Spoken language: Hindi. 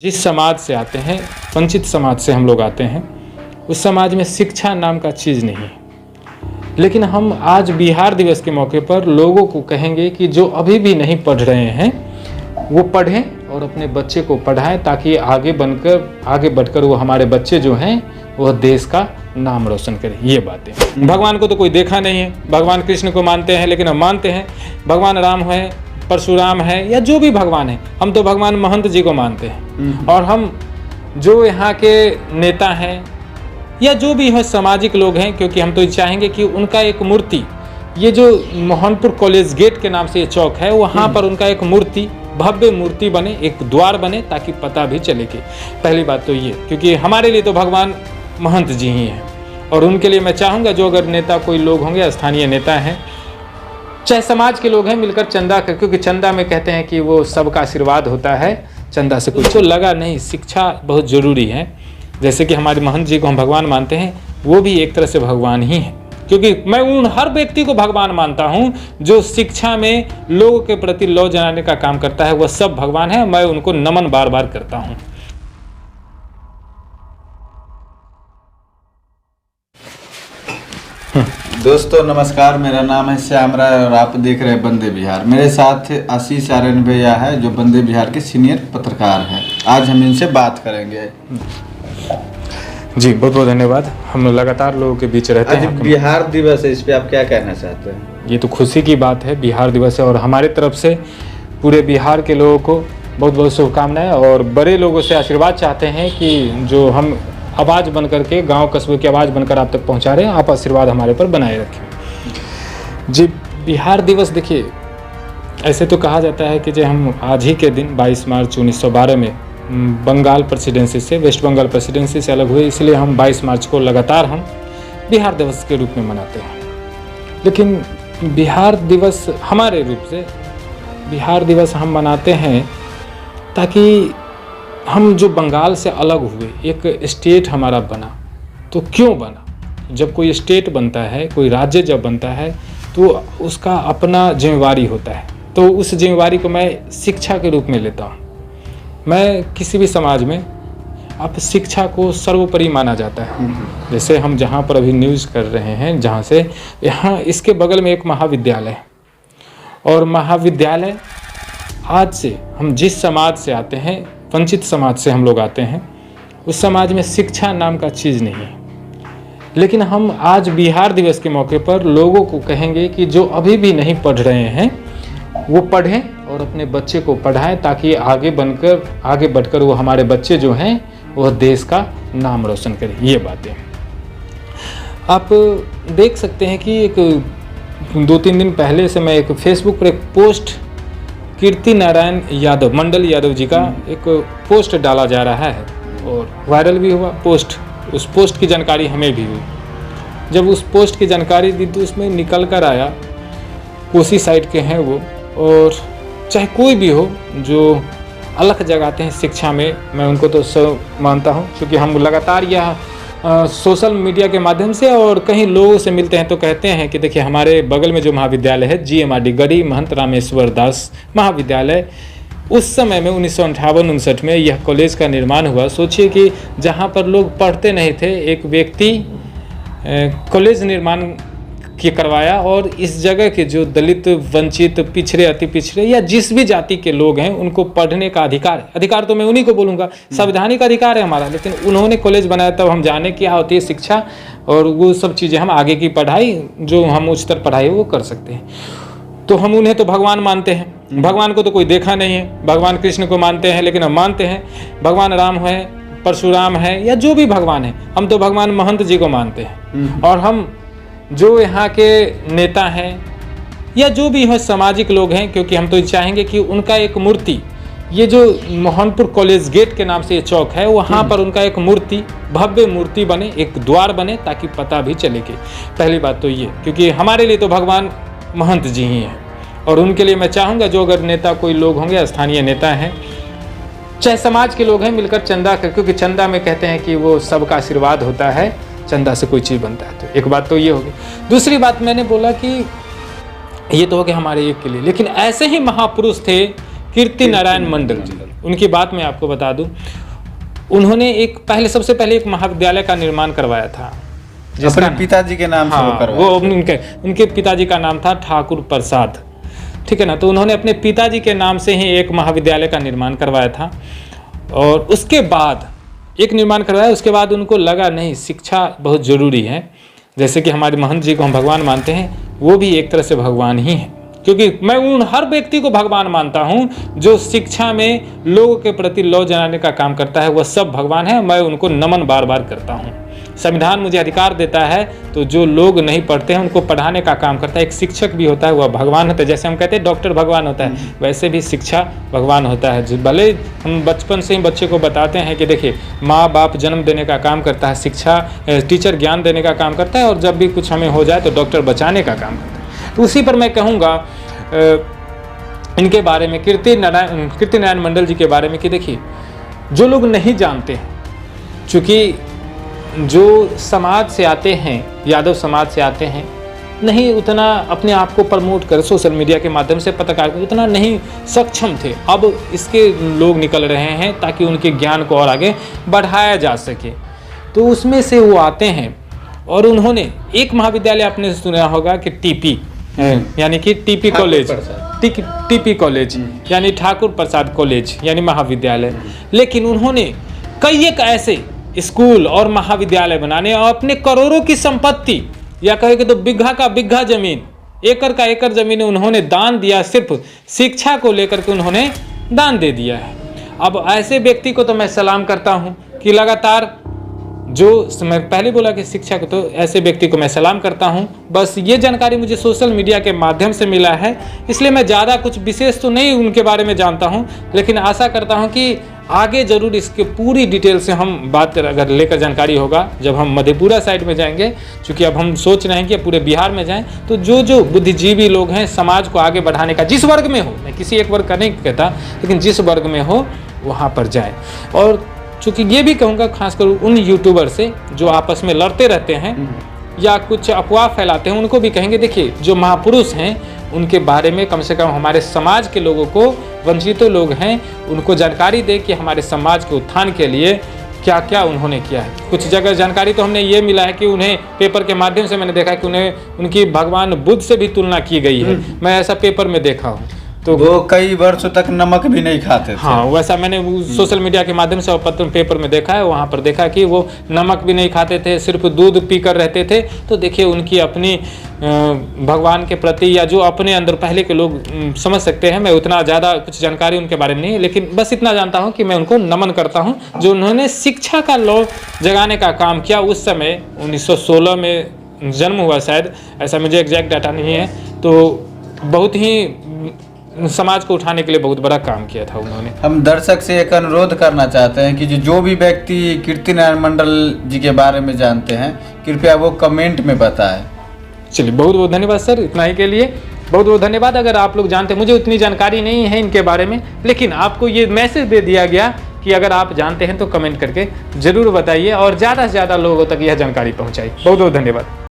जिस समाज से आते हैं, वंचित समाज से हम लोग आते हैं, उस समाज में शिक्षा नाम का चीज़ नहीं है। लेकिन हम आज बिहार दिवस के मौके पर लोगों को कहेंगे कि जो अभी भी नहीं पढ़ रहे हैं वो पढ़ें और अपने बच्चे को पढ़ाएं, ताकि आगे बढ़कर वो हमारे बच्चे जो हैं वह देश का नाम रोशन करें। ये बातें, भगवान को तो कोई देखा नहीं है, भगवान कृष्ण को मानते हैं, लेकिन हम मानते हैं भगवान राम है, परशुराम है, या जो भी भगवान है, हम तो भगवान महंत जी को मानते हैं। और हम जो यहाँ के नेता हैं या जो भी है सामाजिक लोग हैं, क्योंकि हम तो चाहेंगे कि उनका एक मूर्ति, ये जो मोहनपुर कॉलेज गेट के नाम से ये चौक है, वहाँ पर उनका एक मूर्ति, भव्य मूर्ति बने, एक द्वार बने, ताकि पता भी चले कि पहली बात तो ये, क्योंकि हमारे लिए तो भगवान महंत जी ही हैं। और उनके लिए मैं चाहूँगा जो अगर नेता कोई लोग होंगे, स्थानीय नेता हैं, चाहे समाज के लोग हैं, मिलकर चंदा कर, क्योंकि चंदा में कहते हैं कि वो सबका आशीर्वाद होता है, चंदा से कुछ तो लगा नहीं। शिक्षा बहुत ज़रूरी है। जैसे कि हमारे महंत जी को हम भगवान मानते हैं, वो भी एक तरह से भगवान ही है, क्योंकि मैं उन हर व्यक्ति को भगवान मानता हूँ जो शिक्षा में लोगों के प्रति लौ जलाने का काम करता है, वह सब भगवान है। मैं उनको नमन बार बार करता हूँ। दोस्तों नमस्कार, मेरा नाम है श्याम राय और आप देख रहे हैं वंदे बिहार। मेरे साथ आशीष आर्यन भैया है जो वंदे बिहार के सीनियर पत्रकार हैं। आज हम इनसे बात करेंगे। जी बहुत बहुत धन्यवाद। हम लगातार लोगों के बीच रहते हैं। आज बिहार दिवस है, इस पे आप क्या कहना चाहते हैं? ये तो खुशी की बात है, बिहार दिवस है, और हमारे तरफ से पूरे बिहार के लोगों को बहुत बहुत शुभकामनाएं, और बड़े लोगों से आशीर्वाद चाहते हैं कि जो हम आवाज़ बन करके, गांव कस्बे की आवाज़ बनकर आप तक पहुंचा रहे हैं, आप आशीर्वाद हमारे पर बनाए रखें। जी बिहार दिवस, देखिए ऐसे तो कहा जाता है कि जो हम आज ही के दिन 22 मार्च 1912 में बंगाल प्रेसिडेंसी से, वेस्ट बंगाल प्रेसिडेंसी से अलग हुए, इसलिए हम 22 मार्च को लगातार हम बिहार दिवस के रूप में मनाते हैं। लेकिन बिहार दिवस हमारे रूप से, बिहार दिवस हम मनाते हैं ताकि हम जो बंगाल से अलग हुए, एक स्टेट हमारा बना। तो क्यों बना? जब कोई स्टेट बनता है, कोई राज्य जब बनता है, तो उसका अपना जिम्मेवारी होता है। तो उस जिम्मेवारी को मैं शिक्षा के रूप में लेता हूँ। मैं किसी भी समाज में अब शिक्षा को सर्वोपरि माना जाता है। जैसे हम जहाँ पर अभी न्यूज़ कर रहे हैं, जहाँ से यहाँ इसके बगल में एक महाविद्यालय है, और महाविद्यालय आज से हम जिस समाज से आते हैं, वंचित समाज से हम लोग आते हैं, उस समाज में शिक्षा नाम का चीज़ नहीं है। लेकिन हम आज बिहार दिवस के मौके पर लोगों को कहेंगे कि जो अभी भी नहीं पढ़ रहे हैं वो पढ़ें और अपने बच्चे को पढ़ाएं, ताकि आगे बढ़कर वो हमारे बच्चे जो हैं वह देश का नाम रोशन करें। ये बातें आप देख सकते हैं कि एक 2-3 दिन पहले से मैं एक फेसबुक पर एक पोस्ट, कीर्ति नारायण यादव, मंडल यादव जी का एक पोस्ट डाला जा रहा है और वायरल भी हुआ पोस्ट। उस पोस्ट की जानकारी हमें भी हुई। जब उस पोस्ट की जानकारी दी तो उसमें निकल कर आया, कोसी साइड के हैं वो, और चाहे कोई भी हो जो अलख जगाते हैं शिक्षा में, मैं उनको तो सब मानता हूँ, क्योंकि हम लगातार यह सोशल मीडिया के माध्यम से और कहीं लोगों से मिलते हैं तो कहते हैं कि देखिए हमारे बगल में जो महाविद्यालय है, GMRD गढ़ी महंत रामेश्वर दास महाविद्यालय, उस समय में 1958-59 में यह कॉलेज का निर्माण हुआ। सोचिए कि जहाँ पर लोग पढ़ते नहीं थे, एक व्यक्ति कॉलेज निर्माण की करवाया, और इस जगह के जो दलित, वंचित, पिछड़े, अति पिछड़े या जिस भी जाति के लोग हैं उनको पढ़ने का अधिकार तो मैं उन्हीं को बोलूँगा, संवैधानिक अधिकार है हमारा। लेकिन उन्होंने कॉलेज बनाया, तब हम जाने क्या होती है शिक्षा, और वो सब चीज़ें हम आगे की पढ़ाई, जो हम उच्चतर पढ़ाई वो कर सकते हैं। तो हम उन्हें तो भगवान मानते हैं, भगवान को तो कोई देखा नहीं है, भगवान कृष्ण को मानते हैं, लेकिन हम मानते हैं भगवान राम है, परशुराम है, या जो भी भगवान है, हम तो भगवान महंत जी को मानते हैं। और हम जो यहाँ के नेता हैं या जो भी है सामाजिक लोग हैं, क्योंकि हम तो चाहेंगे कि उनका एक मूर्ति, ये जो मोहनपुर कॉलेज गेट के नाम से ये चौक है, वहाँ पर उनका एक मूर्ति, भव्य मूर्ति बने, एक द्वार बने, ताकि पता भी चले कि पहली बात तो ये, क्योंकि हमारे लिए तो भगवान महंत जी ही हैं। और उनके लिए मैं चाहूँगा जो अगर नेता कोई लोग होंगे, स्थानीय नेता हैं, चाहे समाज के लोग हैं, मिलकर चंदा कर, क्योंकि चंदा में कहते हैं कि वो सबका आशीर्वाद होता है, चंदा से कोई चीज़ बनता है। तो एक बात तो ये होगी। दूसरी बात मैंने बोला कि ये तो हो गया हमारे एक के लिए, लेकिन ऐसे ही महापुरुष थे कीर्ति नारायण मंडल जी। उनकी बात मैं आपको बता दूं, उन्होंने सबसे पहले एक महाविद्यालय का निर्माण करवाया था, अपने पिताजी के नाम से वो करवाया। वो उनके पिताजी का नाम था ठाकुर प्रसाद, ठीक है ना। तो उन्होंने अपने पिताजी के नाम से ही एक महाविद्यालय का निर्माण करवाया था, और उसके बाद एक निर्माण करवाया, उसके बाद उनको लगा नहीं, शिक्षा बहुत ज़रूरी है। जैसे कि हमारे महंत जी को हम भगवान मानते हैं, वो भी एक तरह से भगवान ही है, क्योंकि मैं उन हर व्यक्ति को भगवान मानता हूँ जो शिक्षा में लोगों के प्रति लौ जलाने का काम करता है, वह सब भगवान है। मैं उनको नमन बार बार करता हूँ। संविधान मुझे अधिकार देता है, तो जो लोग नहीं पढ़ते हैं उनको पढ़ाने का काम करता है। एक शिक्षक भी होता है, वह भगवान होता है। जैसे हम कहते हैं डॉक्टर भगवान होता है, वैसे भी शिक्षा भगवान होता है। जो भले हम बचपन से ही बच्चे को बताते हैं कि देखिए, माँ बाप जन्म देने का काम करता है, शिक्षा टीचर ज्ञान देने का काम करता है, और जब भी कुछ हमें हो जाए तो डॉक्टर बचाने का काम करता है। तो उसी पर मैं कहूँगा इनके बारे में, कीर्ति नारायण मंडल जी के बारे में, कि देखिए, जो लोग नहीं जानते हैं, चूँकि जो समाज से आते हैं, यादव समाज से आते हैं, नहीं उतना अपने आप को प्रमोट कर सोशल मीडिया के माध्यम से पत्रकार को उतना नहीं सक्षम थे। अब इसके लोग निकल रहे हैं ताकि उनके ज्ञान को और आगे बढ़ाया जा सके। तो उसमें से वो आते हैं, और उन्होंने एक महाविद्यालय आपने सुना होगा कि टीपी, यानी कि टीपी कॉलेज, टीपी कॉलेज यानी ठाकुर प्रसाद कॉलेज यानी महाविद्यालय। लेकिन उन्होंने कई एक ऐसे स्कूल और महाविद्यालय बनाने, और अपने करोड़ों की संपत्ति, या कहे कि तो बिग्घा का बिग्घा जमीन, एकड़ का एकड़ जमीन उन्होंने दान दिया, सिर्फ शिक्षा को लेकर के उन्होंने दान दे दिया है। अब ऐसे व्यक्ति को तो मैं सलाम करता हूं कि लगातार, जो मैं पहले बोला कि शिक्षा को, तो ऐसे व्यक्ति को मैं सलाम करता हूं। बस ये जानकारी मुझे सोशल मीडिया के माध्यम से मिला है, इसलिए मैं ज़्यादा कुछ विशेष तो नहीं उनके बारे में जानता हूं, लेकिन आशा करता हूं कि आगे जरूर इसके पूरी डिटेल से हम बात अगर लेकर जानकारी होगा, जब हम मधेपुरा साइड में जाएंगे। क्योंकि अब हम सोच रहे हैं कि पूरे बिहार में जाएं, तो जो बुद्धिजीवी लोग हैं, समाज को आगे बढ़ाने का, जिस वर्ग में हो, मैं किसी एक वर्ग का नहीं कहता, लेकिन जिस वर्ग में हो वहाँ पर जाए। और चूँकि ये भी कहूँगा खासकर उन यूट्यूबर से जो आपस में लड़ते रहते हैं या कुछ अफवाह फैलाते हैं, उनको भी कहेंगे, देखिए, जो महापुरुष हैं उनके बारे में कम से कम हमारे समाज के लोगों को, वंचितों लोग हैं, उनको जानकारी दे कि हमारे समाज के उत्थान के लिए क्या क्या उन्होंने किया है। कुछ जगह जानकारी तो हमने ये मिला है कि उन्हें पेपर के माध्यम से मैंने देखा है कि उन्हें उनकी भगवान बुद्ध से भी तुलना की गई है। मैं ऐसा पेपर में देखा हूँ। तो वो कई वर्षों तक नमक भी नहीं खाते थे। हाँ, वैसा मैंने सोशल मीडिया के माध्यम से और पत्र पेपर में देखा है। वहाँ पर देखा कि वो नमक भी नहीं खाते थे, सिर्फ दूध पीकर रहते थे। तो देखिए, उनकी अपनी भगवान के प्रति, या जो अपने अंदर पहले के लोग समझ सकते हैं। मैं उतना ज़्यादा कुछ जानकारी उनके बारे में नहीं है, लेकिन बस इतना जानता हूँ कि मैं उनको नमन करता हूँ, जो उन्होंने शिक्षा का लौ जगाने का काम किया। उस समय 1916 में जन्म हुआ शायद, ऐसा मुझे एग्जैक्ट डाटा नहीं है। तो बहुत ही समाज को उठाने के लिए बहुत बड़ा काम किया था उन्होंने। हम दर्शक से एक अनुरोध करना चाहते हैं कि जो भी व्यक्ति कीर्ति नारायण मंडल जी के बारे में जानते हैं, कृपया वो कमेंट में बताएं। चलिए, बहुत बहुत धन्यवाद सर, इतना ही के लिए बहुत बहुत धन्यवाद। अगर आप लोग जानते हैं, मुझे उतनी जानकारी नहीं है इनके बारे में, लेकिन आपको ये मैसेज दे दिया गया कि अगर आप जानते हैं तो कमेंट करके ज़रूर बताइए, और ज़्यादा से ज़्यादा लोगों तक यह जानकारी पहुँचाइए। बहुत बहुत धन्यवाद।